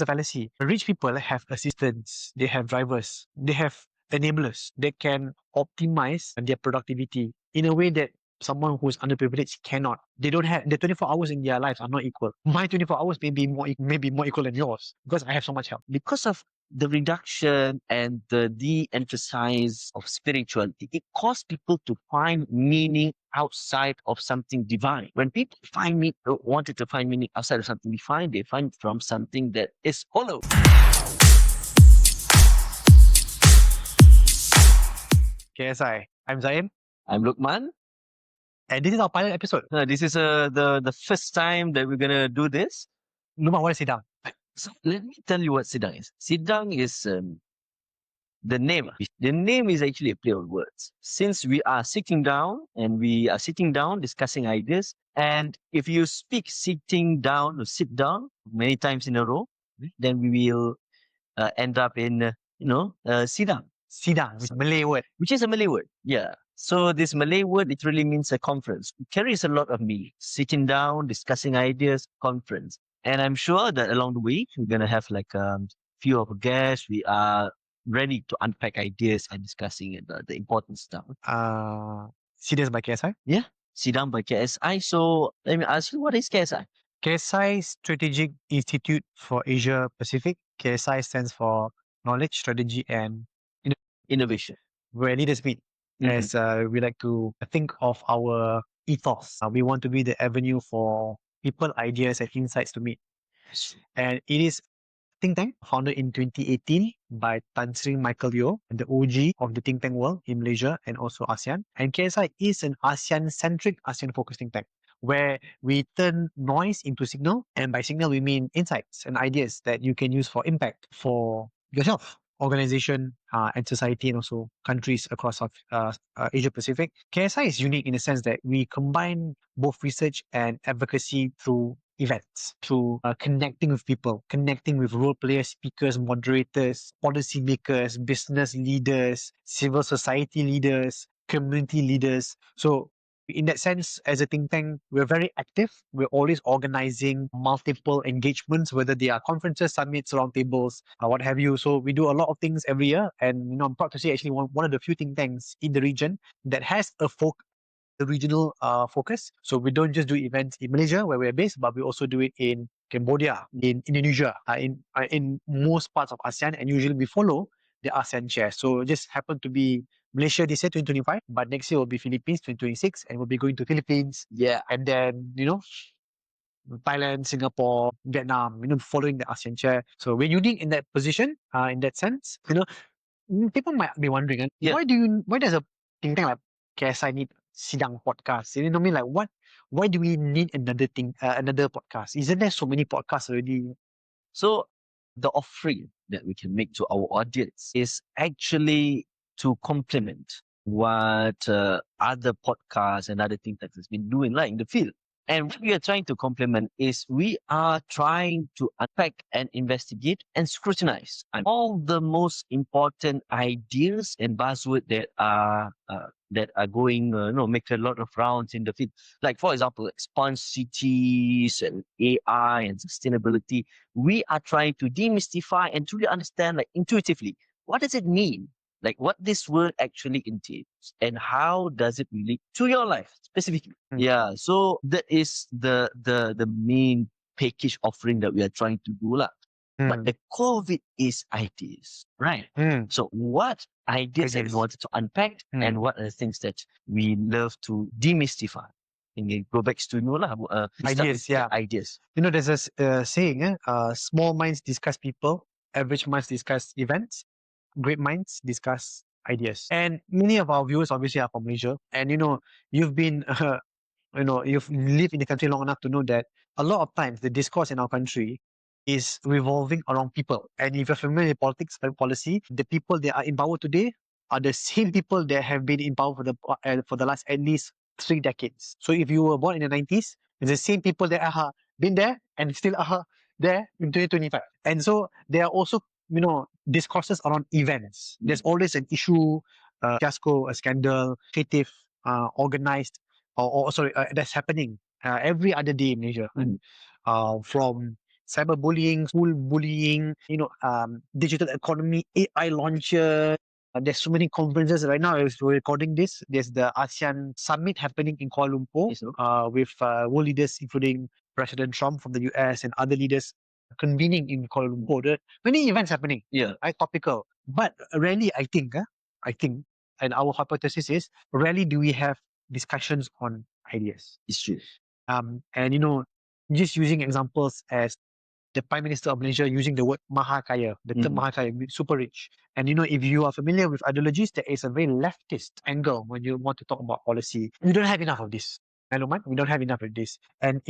a fallacy. Rich people have assistants, they have drivers, they have enablers. They can optimize their productivity in a way that someone who's underprivileged cannot. They don't have the 24 hours in their lives are not equal. My 24 hours may be more equal than yours because I have so much help. Because of the reduction and the de-emphasis of spirituality, it caused people to find meaning outside of something divine. When people wanted to find meaning outside of something divine, they find from something that is hollow. KSI. I'm Zaim, I'm Luqman. and this is our pilot episode. This is the first time that we're gonna do this. Luqman, what is Sidang? So let me tell you what Sidang is. Sidang is the name. The name is actually a play on words. Since we are sitting down discussing ideas, and if you speak sitting down or sit down many times in a row, then we will end up in sidang. Sidang, which is a Malay word. Which is a Malay word. Yeah. So this Malay word literally means a conference. It carries a lot of meaning. Sitting down, discussing ideas, conference. And I'm sure that along the way, we're going to have like few of our guests. We are ready to unpack ideas and discussing the important stuff. Sidang by KSI. Yeah. Sidang by KSI. So let me ask you, what is KSI? KSI Strategic Institute for Asia Pacific. KSI stands for Knowledge, Strategy, and Innovation. Where leaders meet. As we like to think of our ethos. We want to be the avenue for people, ideas, and insights to meet. And it is a think tank founded in 2018 by Tan Sri Michael Yeo, the OG of the think tank world in Malaysia and also ASEAN. And KSI is an ASEAN-centric, ASEAN-focused think tank where we turn noise into signal. And by signal, we mean insights and ideas that you can use for impact for yourself, organization, and society, and also countries across Asia Pacific. KSI is unique in the sense that we combine both research and advocacy through events, through connecting with people, connecting with role players, speakers, moderators, policy makers, business leaders, civil society leaders, community leaders. So in that sense, as a think tank, we're very active. We're always organizing multiple engagements, whether they are conferences, summits, roundtables, what have you. So we do a lot of things every year. And I'm proud to say actually one of the few think tanks in the region that has a regional focus. So we don't just do events in Malaysia where we're based, but we also do it in Cambodia, in Indonesia, in most parts of ASEAN, and usually we follow the ASEAN chair. So it just happened to be Malaysia this year, 2025, but next year will be Philippines, 2026, and we'll be going to Philippines. Yeah. And then, Thailand, Singapore, Vietnam, following the ASEAN chair. So we're unique in that position, in that sense. People might be wondering, why does a think tank like KSI need Sidang podcast? You know what I mean? Like, why do we need another podcast? Isn't there so many podcasts already? So the offering that we can make to our audience is actually to complement what other podcasts and other things that has been doing in the field. And what we are trying to complement is we are trying to unpack and investigate and scrutinize all the most important ideas and buzzwords that are going, make a lot of rounds in the field. Like, for example, smart cities and AI and sustainability. We are trying to demystify and truly understand, intuitively, what does it mean? Like what this word actually entails and how does it relate to your life specifically. Yeah, so that is the main package offering that we are trying to do. But the core of it is ideas, right? So what ideas that we wanted to unpack and what are the things that we love to demystify? And you go back to ideas. Yeah, ideas. There's a saying, small minds discuss people, average minds discuss events, great minds discuss ideas. And many of our viewers obviously are from Malaysia. And you've been you've lived in the country long enough to know that a lot of times the discourse in our country is revolving around people. And if you're familiar with politics and policy, the people that are in power today are the same people that have been in power for the last at least 3 decades. So if you were born in the 90s, it's the same people that are been there and still are there in 2025. And so there are also discourses around events. There's always an issue, fiasco, a scandal, creative, organized, or that's happening every other day in Malaysia. From cyberbullying, school bullying, digital economy, AI launcher. There's so many conferences right now. As we're recording this, there's the ASEAN summit happening in Kuala Lumpur Yes, no? with world leaders, including President Trump from the US and other leaders convening in Kuala Lumpur. There are many events happening, Yeah, right? Topical. But rarely, I think, and our hypothesis is rarely do we have discussions on ideas. it's true. And just using examples as the Prime Minister of Malaysia using the word Mahakaya, the term Mahakaya, super rich. And if you are familiar with ideologies, there is a very leftist angle when you want to talk about policy. We don't have enough of this. And Luqman, we don't have enough of this. And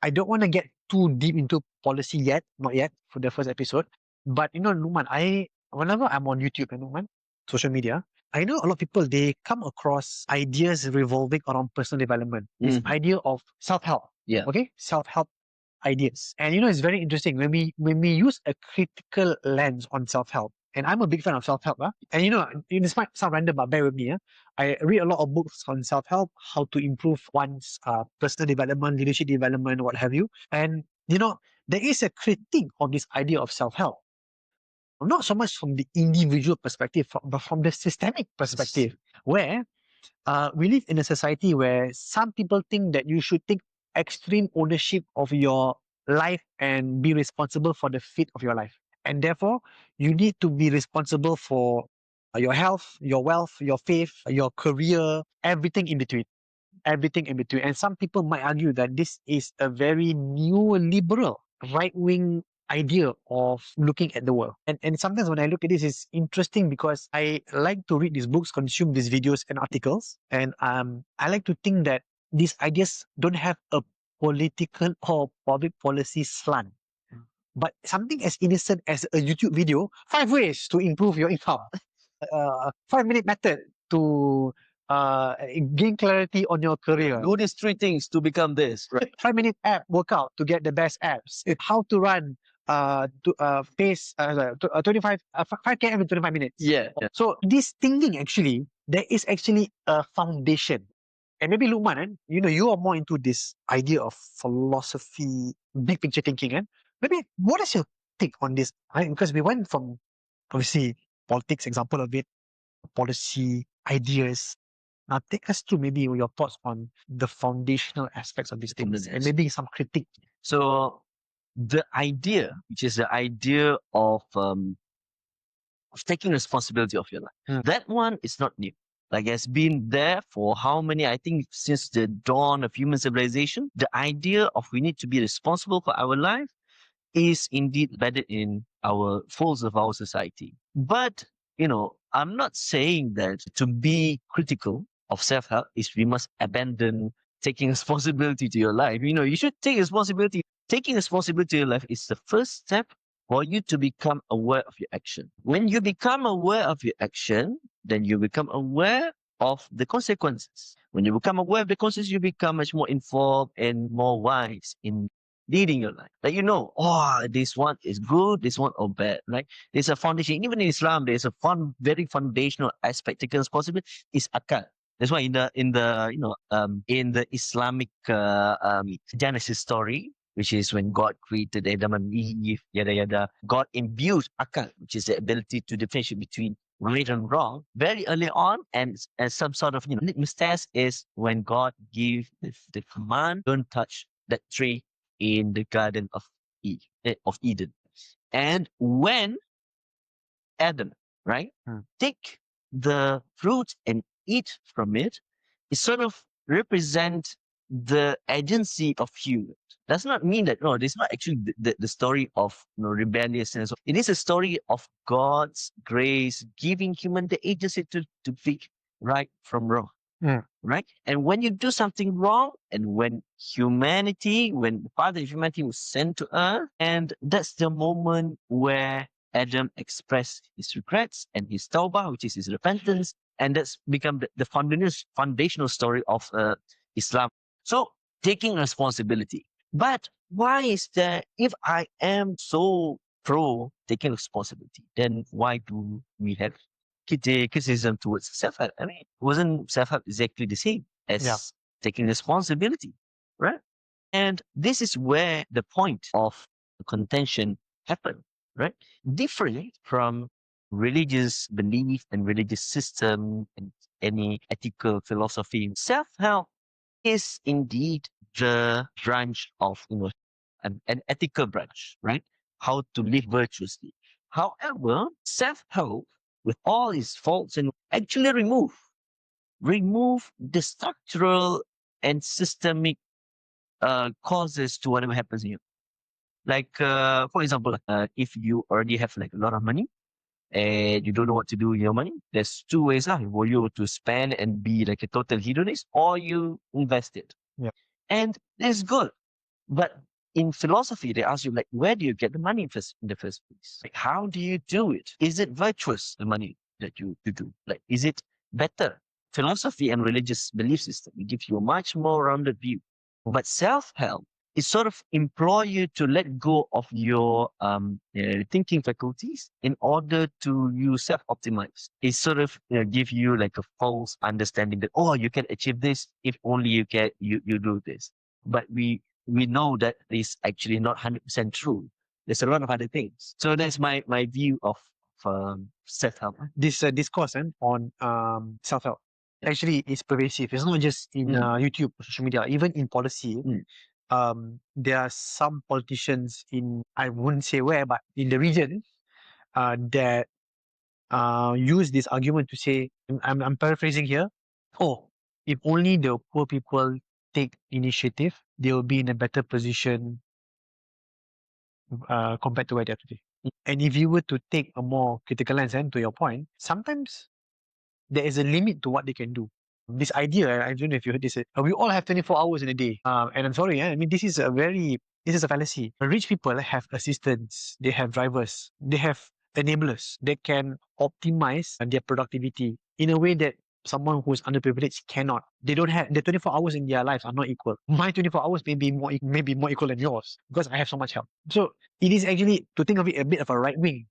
I don't want to get too deep into policy yet, not yet for the first episode. But Luqman, whenever I'm on YouTube and Luqman, social media, I know a lot of people they come across ideas revolving around personal development. This idea of self-help. Yeah. Okay? Self-help ideas. And it's very interesting when we use a critical lens on self-help. And I'm a big fan of self-help. And this might sound random, but bear with me. I read a lot of books on self-help, how to improve one's personal development, leadership development, what have you. And there is a critique of this idea of self-help. Not so much from the individual perspective, but from the systemic perspective, where we live in a society where some people think that you should take extreme ownership of your life and be responsible for the fate of your life. And therefore, you need to be responsible for your health, your wealth, your faith, your career, everything in between. Everything in between. And some people might argue that this is a very neoliberal, right-wing idea of looking at the world. And sometimes when I look at this, it's interesting because I like to read these books, consume these videos and articles. And I like to think that these ideas don't have a political or public policy slant. But something as innocent as a YouTube video, 5 ways to improve your income, 5-minute method to gain clarity on your career. Do these 3 things to become this. Right. 5-minute app workout to get the best apps. How to run pace 5 km in 25 minutes. Yeah. So this thinking actually, there is actually a foundation. And maybe Luqman, you are more into this idea of philosophy, big picture thinking. Maybe what is your take on this? Right? Because we went from obviously politics, example of it, policy, ideas. Now take us through maybe your thoughts on the foundational aspects of these things and maybe some critique. So the idea, which is the idea of taking responsibility of your life, that one is not new. Like it's been there for how many, I think since the dawn of human civilization, the idea of we need to be responsible for our life is indeed embedded in our folds of our society. But, I'm not saying that to be critical of self-help is we must abandon taking responsibility to your life. You should take responsibility. Taking responsibility to your life is the first step for you to become aware of your action. When you become aware of your action, then you become aware of the consequences. When you become aware of the consequences, you become much more informed and more wise in leading your life. Like, this one is good, this one or bad. Like there's a foundation. Even in Islam, there's a very foundational aspect taken responsibility is akal. That's why in the Islamic Genesis story, which is when God created Adam and Eve, yada yada, God imbued akal, which is the ability to differentiate between right and wrong, very early on, and as some sort of litmus is when God gave the command, don't touch that tree in the Garden of Eden. And when Adam, right, take the fruit and eat from it, it sort of represent the agency of humans. Does not mean that, no, this is not actually the story of rebelliousness. It is a story of God's grace giving human the agency to pick right from wrong. Right? And when you do something wrong, and when the Father of humanity was sent to earth, and that's the moment where Adam expressed his regrets and his tawbah, which is his repentance, and that's become the foundational story of Islam. So, taking responsibility. But why is that, if I am so pro taking responsibility, then why do we have criticism towards self-help? I mean, wasn't self-help exactly the same as taking responsibility, right? And this is where the point of contention happen, right? Different from religious belief and religious system and any ethical philosophy. Self-help is indeed the branch of, an ethical branch, right? How to live virtuously. However, self-help, with all its faults, and actually remove the structural and systemic causes to whatever happens in you. Like, for example, if you already have like a lot of money and you don't know what to do with your money, there's two ways. For you to spend and be like a total hedonist, or you invest it. Yeah. And it's good. But in philosophy, they ask you, like, where do you get the money in the first place? Like, how do you do it? Is it virtuous, the money that you do? Like, is it better? Philosophy and religious belief system give you a much more rounded view. But self-help is sort of implore you to let go of your thinking faculties in order to you self-optimize. It sort of give you like a false understanding that, oh, you can achieve this if only you do this. But we know that is actually not 100% true. There's a lot of other things. So that's my view of self-help. This discourse on self-help actually is pervasive. It's not just in YouTube or social media, even in policy. There are some politicians in, I wouldn't say where, but in the region that use this argument to say, I'm paraphrasing here, oh, if only the poor people take initiative, they will be in a better position compared to where they are today. And if you were to take a more critical lens, and to your point, sometimes there is a limit to what they can do. This idea, I don't know if you heard this, we all have 24 hours in a day. And I'm sorry, I mean, this is a fallacy. Rich people have assistants, they have drivers, they have enablers that can optimize their productivity in a way that someone who's underprivileged cannot. They don't have, the 24 hours in their lives are not equal. My 24 hours may be more equal than yours because I have so much help. So it is actually, to think of it, a bit of a right wing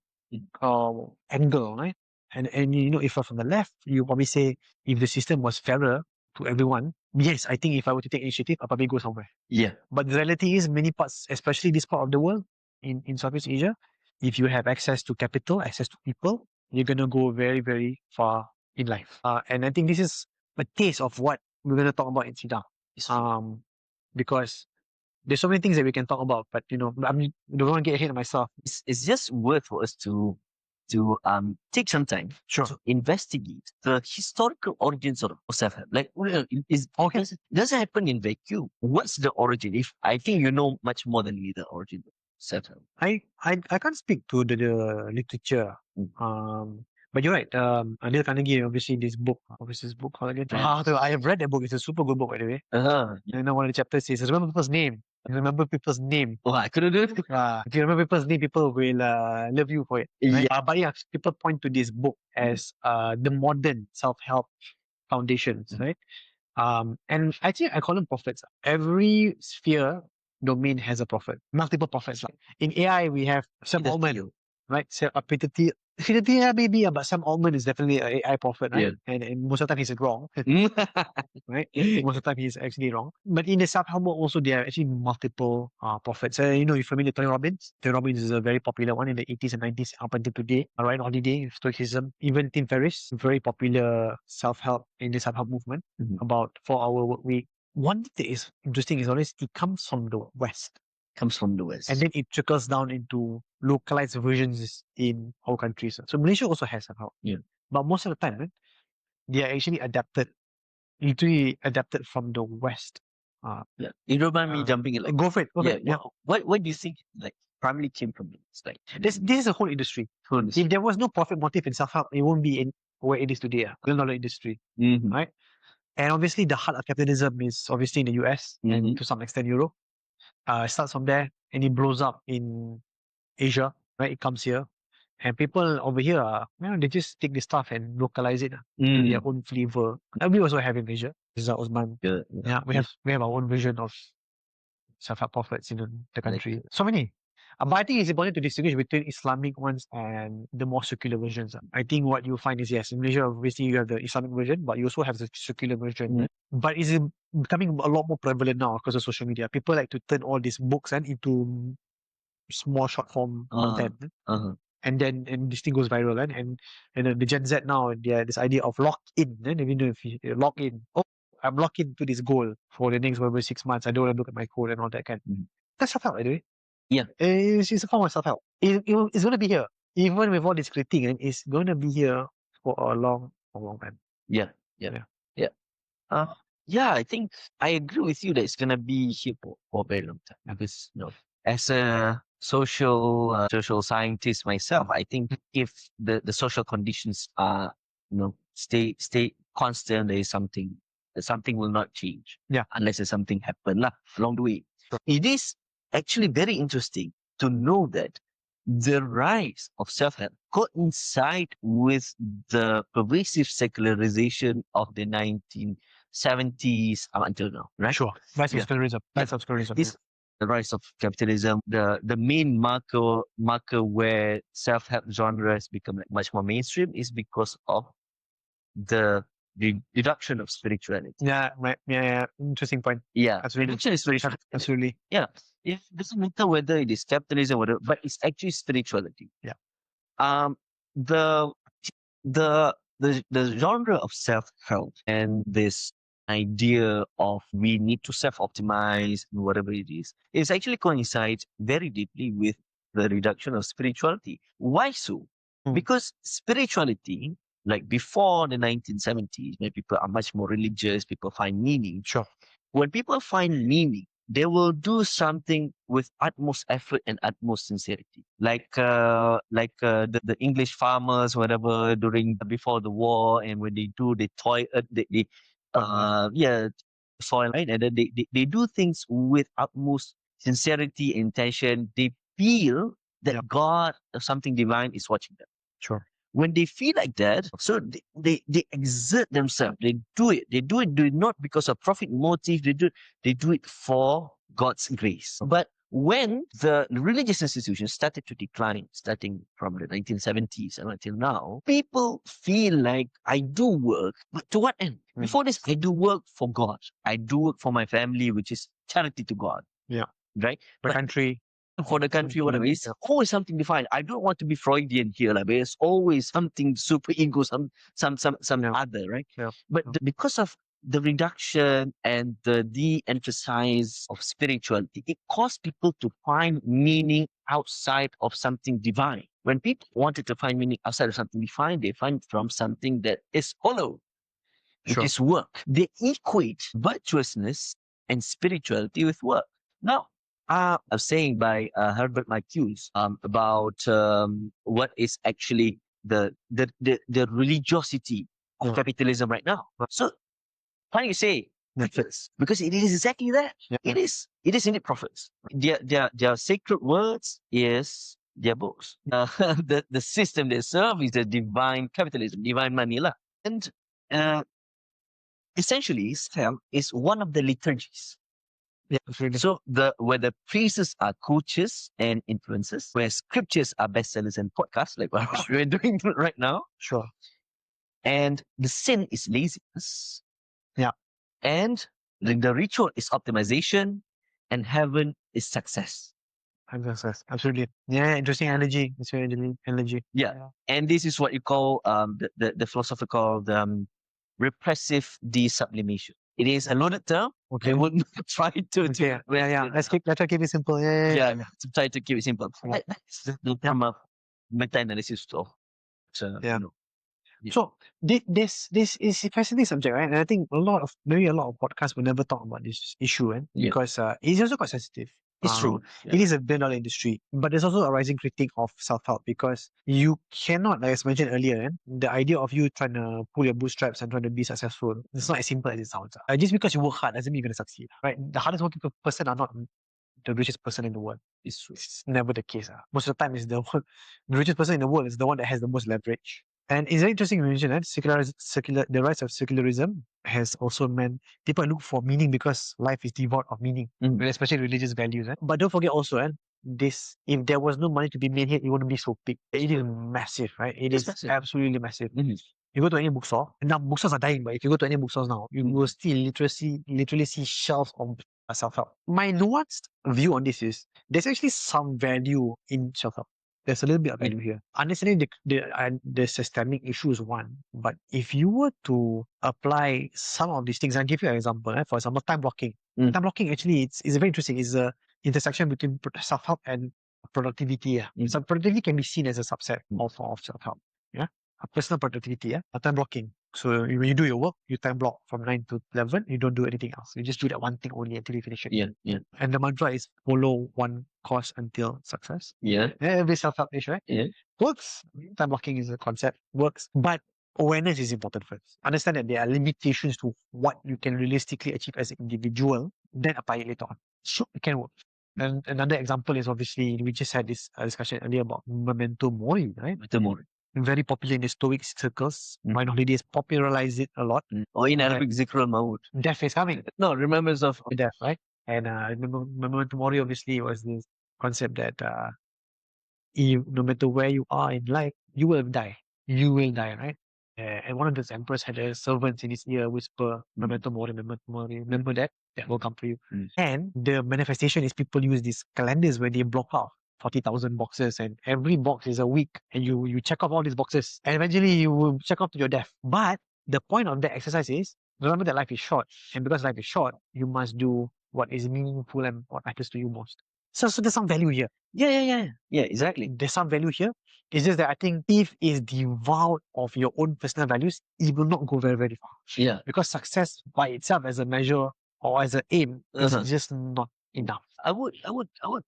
angle, right? And if you're from the left, you probably say, if the system was fairer to everyone, yes, I think if I were to take initiative, I'll probably go somewhere. Yeah. But the reality is, many parts, especially this part of the world, in Southeast Asia, if you have access to capital, access to people, you're gonna go very, very far in life. And I think this is a taste of what we're gonna talk about in Sidang. Because there's so many things that we can talk about, but I don't want to get ahead of myself. It's just worth for us to take some time to investigate the historical origins of self-help. Like, does it happen in vacuum? What's the origin? If I think you know much more than me, the origin of self-help. I can't speak to the literature. But you're right. Dale Carnegie, obviously, this book called again. I have read that book. It's a super good book, by the way. One of the chapters says, remember people's name. Remember people's name. Oh, I couldn't do it. If you remember people's name, people will love you for it. Right? But yeah, people point to this book as the modern self-help foundations, right? And actually, I call them prophets. Every sphere domain has a prophet. Multiple prophets. In AI, we have Sam Altman, right? So Peter maybe, but Sam Altman is definitely an AI prophet, right? Yeah. And most of the time he's wrong, right? Most of the time he's actually wrong. But in the self-help world also, there are actually multiple prophets. You're familiar with Tony Robbins? Tony Robbins is a very popular one in the 80s and 90s up until today. Ryan Holiday, Stoicism. Even Tim Ferriss, very popular self-help in the self-help movement about 4-hour work week. One thing that is interesting is always it comes from the West. Comes from the West. And then it trickles down into localized versions in our countries. So Malaysia also has somehow. Yeah. But most of the time, they are actually literally adapted from the West. Yeah. You don't mind me jumping in? Like, go for it. Yeah. What do you think like primarily came from it? It's like this is a whole industry. If there was no profit motive in self-help, it won't be in where it is today. $1 industry. Right? And obviously the heart of capitalism is obviously in the US and to some extent Europe. It starts from there and it blows up in Asia, right? It comes here. And people over here, they just take the stuff and localize it to their own flavor. And we also have in Malaysia. This is Osman. Yeah, we have our own version of self-help prophets in the country. So many. But I think it's important to distinguish between Islamic ones and the more secular versions. I think what you find is, yes, in Malaysia, obviously you have the Islamic version, but you also have the secular version. But it's becoming a lot more prevalent now because of social media. People like to turn all these books into small short form content. And then this thing goes viral, and the Gen Z now, this idea of lock in. If you know, if you lock in, oh, I'm locked into this goal for the next whatever 6 months. I don't want to look at my code and all that kind. That's self help, by the way. Yeah. It's a form of self help. It's going to be here, even with all this critique, and it's going to be here for a long time. Yeah. I think I agree with you that it's gonna be here for a very long time. Because as a social scientist myself, I think if the social conditions are stay constant, there is something will not change. Yeah. Unless there's something happen along the way. Sure. It is actually very interesting to know that the rise of self-help coincide with the pervasive secularization of the 1970s until now, right? Sure. Rise of Yeah. secularism. Rise of secularism. This the rise of capitalism, the main marker where self-help genres become much more mainstream is because of the reduction of spirituality. Yeah, right. Yeah. Interesting point. Yeah, Absolutely. reduction of spirituality. Absolutely. Yeah, it doesn't matter whether it is capitalism or whatever, but it's actually spirituality. Yeah. The genre of self-help and this idea of we need to self-optimize and whatever it is actually coincides very deeply with the reduction of spirituality. Why so? Because spirituality, like before the 1970s, when people are much more religious, people find meaning. Sure. When people find meaning, they will do something with utmost effort and utmost sincerity. Like the English farmers, whatever, before the war, and when they do the soil, right? And then they do things with utmost sincerity, intention. They feel that God or something divine is watching them. Sure. When they feel like that, so they exert themselves. They do it. They do it not because of profit motive. They do it for God's grace. But when the religious institutions started to decline, starting from the 1970s and until now, people feel like I do work, but to what end? Before this, I do work for God. I do work for my family, which is charity to God. Yeah. Right? The country. For the country, whatever. It's always something defined. I don't want to be Freudian here, but there's always something super ego, some other, right? Yeah. But because of the reduction and the de-emphasize of spirituality, it caused people to find meaning outside of something divine. When people wanted to find meaning outside of something divine, they find from something that is hollow, which is work. They equate virtuousness and spirituality with work. Now, I was saying by Herbert Marcuse about what is actually the religiosity of capitalism right now. So, how do you say profits? Because it is exactly that. Yeah. It is indeed profits. Their sacred words is their books. The system they serve is the divine capitalism, divine money lah. And essentially, Islam is one of the liturgies. Yeah, absolutely. So where the priests are coaches and influencers, where scriptures are bestsellers and podcasts, like what we're doing right now. Sure. And the sin is laziness. Yeah. And the ritual is optimization, and heaven is success. Success. Absolutely. Yeah, interesting analogy. It's very interesting analogy. Yeah. And this is what you call the philosopher called repressive desublimation. It is a loaded term. Okay. I would try to Let's try to keep it simple. Yeah. To try to keep it simple. Yeah. That's the term of meta-analysis of Yeah. So this is a fascinating subject, right? And I think maybe a lot of podcasts will never talk about this issue, because it's also quite sensitive. It's true. It is a billion-dollar industry, but there's also a rising critique of self-help, because you cannot, like I mentioned earlier, the idea of you trying to pull your bootstraps and trying to be successful, it's not as simple as it sounds. Just because you work hard doesn't mean you're going to succeed, right? The hardest working person are not the richest person in the world. It's true. It's never the case. Most of the time, the richest person in the world is the one that has the most leverage. And it's very interesting to mention that the rise of secularism has also meant people look for meaning because life is devoid of meaning, especially religious values. But don't forget also, if there was no money to be made here, it wouldn't be so big. It is massive, right? It's massive. Absolutely massive. You go to any bookstore, and now bookstores are dying, but if you go to any bookstores now, you will still literally see shelves of self-help. My nuanced view on this is there's actually some value in self-help. There's a little bit of value here. Understanding the systemic issue is one, but if you were to apply some of these things, I'll give you an example. For example, time blocking. Time blocking actually it's very interesting. It's a intersection between self-help and productivity. Yeah. So productivity can be seen as a subset also of self-help. Yeah. Personal productivity. Yeah. Time blocking. So when you do your work, you time block from 9 to 11. You don't do anything else. You just do that one thing only until you finish it. Yeah. And the mantra is follow one course until success. Yeah. Every self-help is right. Yeah. Works. Time blocking is a concept. Works. But awareness is important first. Understand that there are limitations to what you can realistically achieve as an individual. Then apply it later on. So it can work. And another example is obviously we just had this discussion earlier about memento mori, right? Memento mori. Very popular in the Stoic circles. Ryan Holiday popularized it a lot. Or in Arabic, Zikr al-Maut. Death is coming. No, remembrance of death, right? And memento mori obviously was this concept that no matter where you are in life, you will die. You will die, right? And one of those emperors had a servant in his ear whisper, memento mori, remember that will come for you. And the manifestation is people use these calendars where they block off 40,000 boxes, and every box is a week, and you check off all these boxes, and eventually you will check off to your death. But the point of that exercise is remember that life is short, and because life is short, you must do what is meaningful and what matters to you most. So there's some value here. Yeah, exactly. There's some value here. It's just that I think if it's devoid of your own personal values, it will not go very, very far. Yeah. Because success by itself as a measure or as an aim is just not enough. I would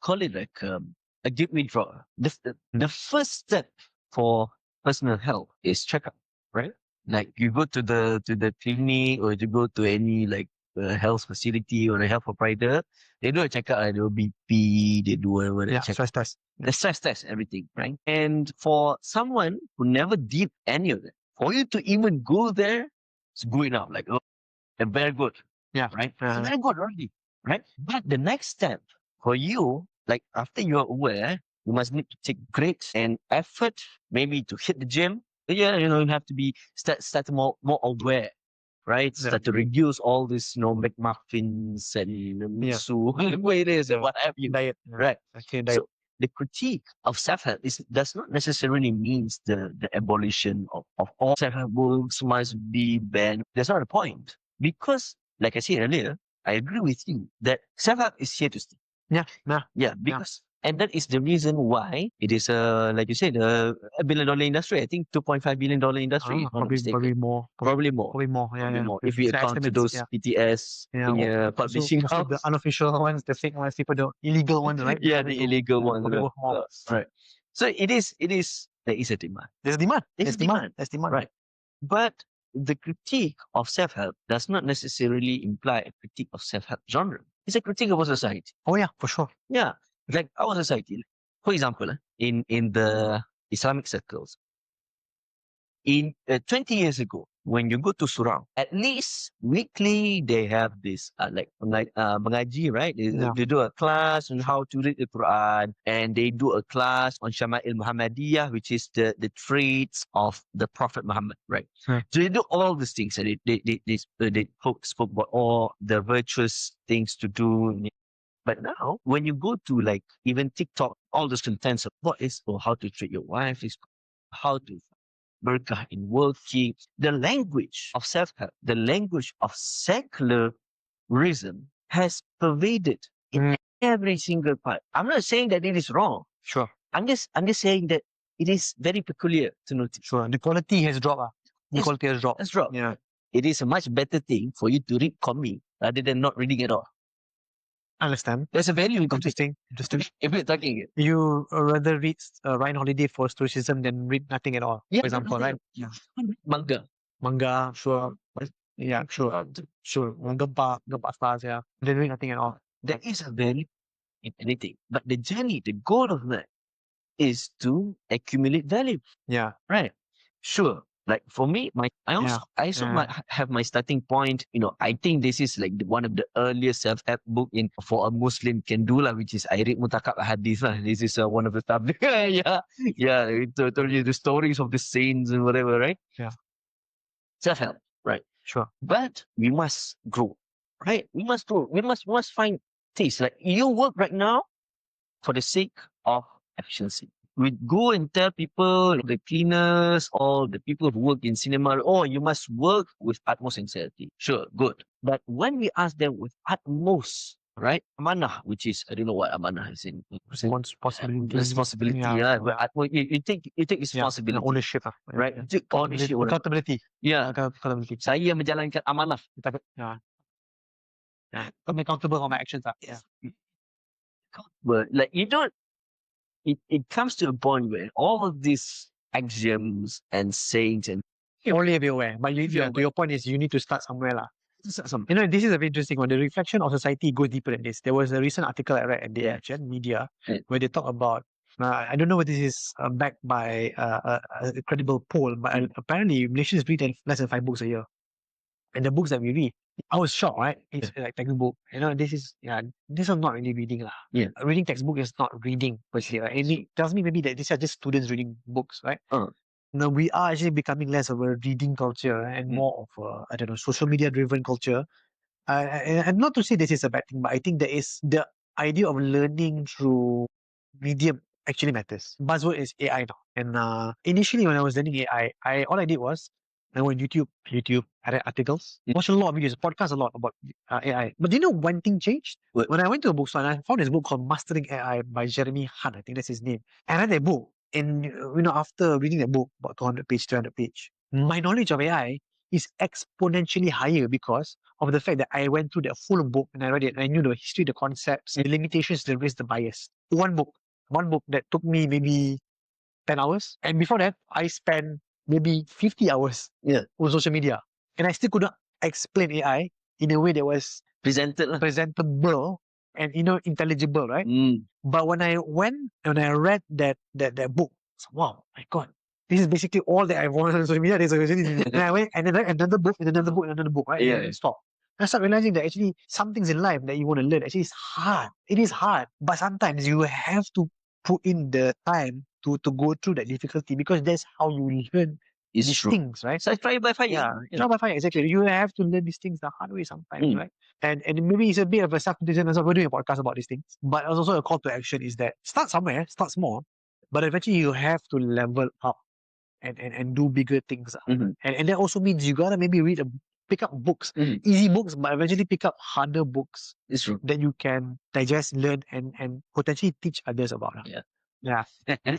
call it like a gateway drug. The first step for personal health is checkup, right? Like you go to the clinic or you go to any like health facility or a health provider, they do a checkup, they do BP, they do whatever. Stress test. The stress test, everything, right? And for someone who never did any of that, for you to even go there, it's good enough. Like, oh, they're very good. Yeah. Right? It's very good already. Right? But the next step for you, like after you're aware, you must need to take breaks and effort, maybe to hit the gym. Yeah, you have to be start more aware, right? Yeah. Start to reduce all this, McMuffins and miso, whatever it is, and what have you. Diet. Right. Okay, diet. So the critique of self-help does not necessarily means the abolition of all self-help books must be banned. That's not the point. Because, like I said earlier, I agree with you that self-help is here to stay. Yeah. Because and that is the reason why it is like you said, a $1 billion industry. I think $2.5 billion industry. Probably more. Probably more. Yeah. More. If we account to those PTS publishing house. The unofficial ones, the fake ones, people, the illegal ones, right? Yeah, the illegal ones. Right. So it is. There is a demand. There's demand. There's demand. Right. But the critique of self-help does not necessarily imply a critique of self-help genre. It's a critique of our society. Oh yeah, for sure. Yeah, like our society. For example, in the Islamic circles, in 20 years ago, when you go to Surau, at least weekly they have this mengaji, right? They do a class on how to read the Quran, and they do a class on Shama'il Muhammadiyah, which is the traits of the Prophet Muhammad, right? So they do all these things, and they spoke about all the virtuous things to do. But now, when you go to like even TikTok, all those contents of what is or how to treat your wife, is how to berkah in working, the language of self-help, the language of secularism has pervaded in every single part. I'm not saying that it is wrong. Sure. I'm just saying that it is very peculiar to notice. Sure. The quality has dropped. The quality has dropped. Has dropped. Yeah. It is a much better thing for you to read comic rather than not reading at all. Understand. There's a value in Interesting. If we're talking it. You rather read Ryan Holiday for stoicism than read nothing at all. Yeah, for example, right? Yeah. Manga, sure. Yeah, sure. Gempa stars, yeah. Then read nothing at all. There is a value in anything. But the journey, the goal of that is to accumulate value. Yeah. Right. Sure. Like for me, I also might have my starting point. I think this is like one of the earliest self-help book for a Muslim can do which is I read Mutakab Hadith lah. This is one of the stuff. yeah. It told you the stories of the saints and whatever, right? Yeah. Self-help, right? Sure. But we must grow. right? We must do. We must find things like you work right now for the sake of efficiency. We go and tell people, the cleaners, all the people who work in cinema, oh, you must work with utmost sincerity. Sure, good. But when we ask them with utmost, right, amanah, which is, I don't know what amanah is in Responsibility. responsibility. Yeah, But you take yeah, responsibility, ownership, right? You take ownership. accountability. Yeah, Accountability. saya menjalankan amanah. Yeah, yeah. I'm accountable for my actions. Yeah. But like you don't, it comes to a point where all of these axioms and sayings and Only be aware. But to your point is you need to start somewhere. some This is a very interesting one. The reflection of society goes deeper than this. There was a recent article I read at the ASEAN media Yeah. where they talk about, I don't know whether this is backed by a credible poll, but apparently Malaysians read less than 5 books a year. And the books that we read, I was shocked, right? It's like textbook. This is not really reading. Yeah. Reading textbook is not reading per se, right? And it tells me maybe that these are just students reading books, right? Now we are actually becoming less of a reading culture and more of a, I don't know, social media driven culture. And not to say this is a bad thing, but I think there is the idea of learning through medium actually matters. Buzzword is AI now. And initially when I was learning AI, all I did was I went YouTube, I read articles, watched a lot of videos, podcasts a lot about AI. But do you know one thing changed? What? When I went to a bookstore and I found this book called Mastering AI by Jeremy Hunt, I think that's his name. And I read that book. And after reading that book, about 200 page, 300 page, my knowledge of AI is exponentially higher because of the fact that I went through that full book and I read it and I knew the history, the concepts, the limitations, the risk, the bias. One book that took me maybe 10 hours. And before that, I spent maybe 50 hours on social media. And I still couldn't explain AI in a way that was presentable and intelligible, right? But when I read that book, wow, my God, this is basically all that I wanted on social media. And I went and then read another book and another book and another book, right? Yeah. And then stop. And I start realizing that actually some things in life that you want to learn actually is hard. It is hard, but sometimes you have to put in the time to go through that difficulty because that's how you learn these things, right? So try by fire. Yeah, trial by fire, exactly. You have to learn these things the hard way sometimes, right? And maybe it's a bit of a self-criticism as well. We're doing a podcast about these things. But also a call to action is that start somewhere, start small, but eventually you have to level up and do bigger things. And that also means you gotta maybe pick up books, easy books, but eventually pick up harder books It's true. that you can digest, learn, and potentially teach others about. Yeah. And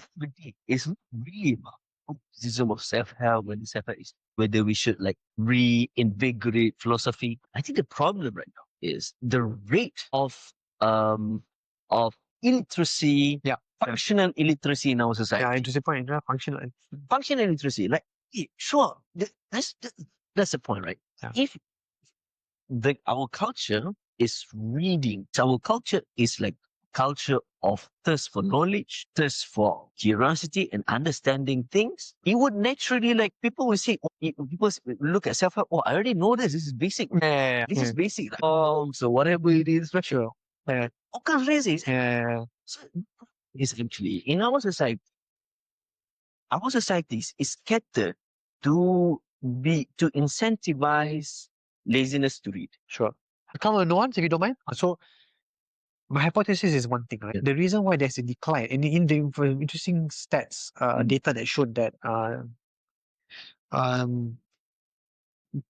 it's not really about criticism of self-help when self-help is whether we should like reinvigorate philosophy. I think the problem right now is the rate of illiteracy, functional illiteracy in our society. Yeah, interesting point. Functional illiteracy. Like, sure, that's the point, right? Yeah. If our culture is reading, our culture is like culture of thirst for knowledge, thirst for curiosity and understanding things, it would naturally, like, people will say, people look at self-help, oh, I already know this is basic. This is basic. So whatever it is, for sure. All kinds of things. So it's actually in our societies is scattered to incentivize laziness to read. Sure. A couple of nuance, if you don't mind. So my hypothesis is one thing, right? The reason why there's a decline, and in the interesting stats, data that showed that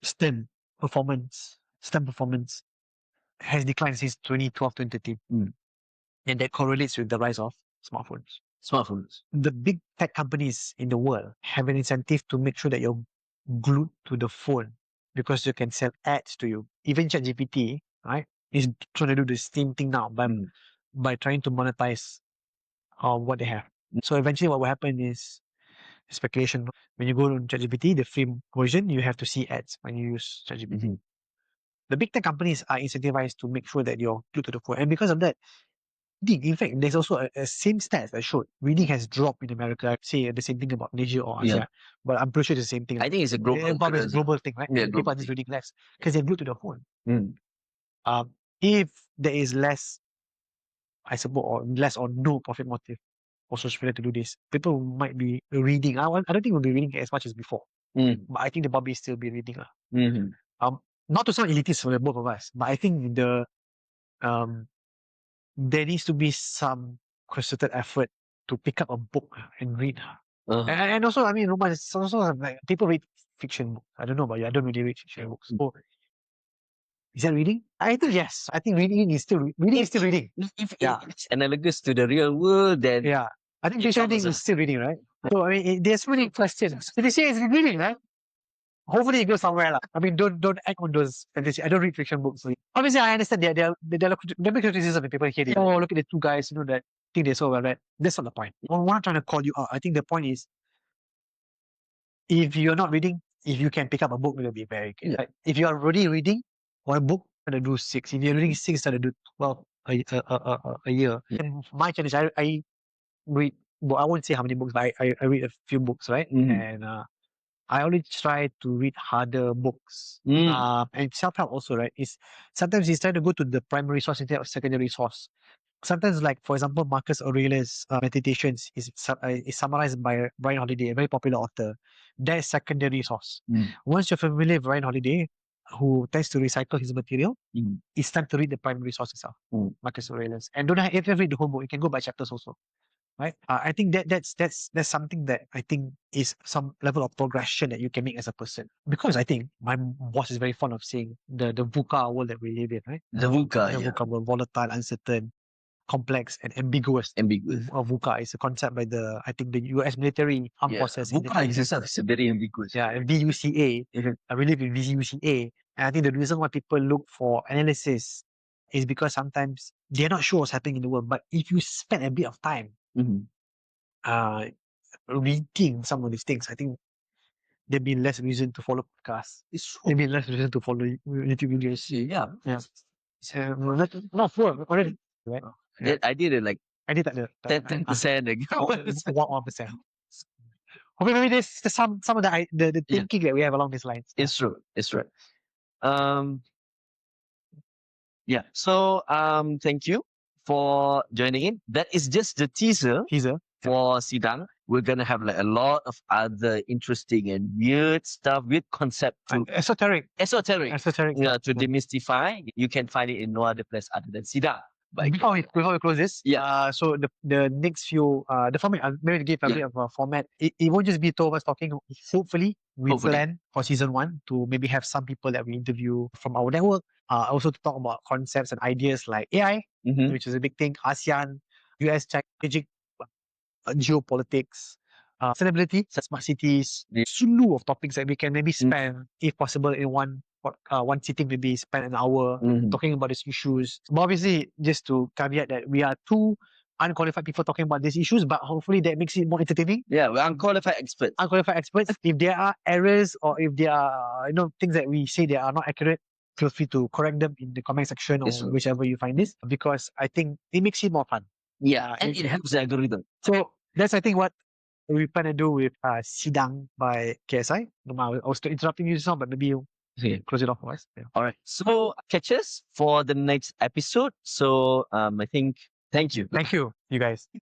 STEM performance has declined since 2012, 2013. And that correlates with the rise of smartphones. The big tech companies in the world have an incentive to make sure that you're glued to the phone because you can sell ads to you. Even ChatGPT, right, is trying to do the same thing now by trying to monetize what they have. So eventually what will happen is speculation. When you go to ChatGPT, the free version, you have to see ads when you use ChatGPT. The big tech companies are incentivized to make sure that you're glued to the phone. And because of that, in fact, there's also a same stats that showed reading has dropped in America. I'd say the same thing about Malaysia or ASEAN, but I'm pretty sure it's the same thing. I think it's a global thing, right? Yeah, people are just reading less because they're glued to the phone. If there is less, I suppose, or less or no profit motive for social media to do this, people might be reading. I don't think we'll be reading as much as before, but I think they'll probably still be reading. not to sound elitist for the both of us, but I think um, there needs to be some concerted effort to pick up a book and read. And also, I mean, Roman, it's also like people read fiction books. I don't know about you. I don't really read fiction books. So, is that reading? I think yes. I think reading is still reading. If Yeah. it's analogous to the real world, then Yeah. I think it fiction counts reading as- is still reading, right? So I mean, there's so many questions. If you say it's reading, right? Hopefully it goes somewhere. Lah. I mean, don't act on those fantasy. I don't read fiction books. Obviously, I understand there are criticism when people hear it. Oh, look at the two guys, that think they're so well read. That's not the point. I'm not trying to call you out. I think the point is, if you're not reading, if you can pick up a book, it'll be very good. Yeah. Right? If you are already reading one book, gonna do 6. If you're reading 6, gonna do 12 a year. Yeah. And my challenge, I read. Well, I won't say how many books, but I read a few books, right? And I always try to read harder books. And self-help also, right? Is sometimes it's trying to go to the primary source instead of secondary source. Sometimes, like for example, Marcus Aurelius' Meditations is summarized by Brian Holiday, a very popular author. That is secondary source. Once you're familiar with Brian Holiday, who tends to recycle his material, it's time to read the primary source itself, Marcus Aurelius. And don't have to read the whole book. You can go by chapters also. Right? I think that's something that I think is some level of progression that you can make as a person. Because I think my boss is very fond of saying the VUCA world that we live in, right? The VUCA, The VUCA world, volatile, uncertain, complex, and ambiguous. VUCA is a concept by I think the US military armed forces. VUCA itself is very ambiguous. Yeah, and VUCA. We live in VUCA. And I think the reason why people look for analysis is because sometimes they're not sure what's happening in the world. But if you spend a bit of time reading some of these things, I think there'd be less reason to follow podcasts. There'd be less reason to follow YouTube videos. Yeah. So, not poor, already. Right? Yeah. I did it like I did that. 10% ago. 1%. Hopefully, maybe there's some of the thinking that we have along these lines. It's true. It's right. Yeah. So thank you for joining in. That is just the teaser for Sidang. We're gonna have like a lot of other interesting and weird stuff, weird concept to esoteric. Yeah, to Yeah. demystify. You can find it in no other place other than Sidang. But Before we close this, so the next few the format, maybe to give a bit of a format. It won't just be two of us talking. Hopefully, we plan for season 1 to maybe have some people that we interview from our network. Also to talk about concepts and ideas like AI, which is a big thing. ASEAN, US, strategic geopolitics, sustainability, smart cities, slew of topics that we can maybe spend, if possible, in one sitting, maybe spend an hour talking about these issues. But obviously, just to caveat that we are two unqualified people talking about these issues, but hopefully that makes it more entertaining. Yeah, we're unqualified experts. If there are errors or if there are things that we say that are not accurate, feel free to correct them in the comment section or whichever you find this, because I think it makes it more fun. Yeah, and it helps the algorithm. So that's, I think, what we plan to do with Sidang by KSI. I was interrupting you just now, but maybe you close it off for us. Yeah. All right. So catch us for the next episode. So I think thank you. Thank you, you guys.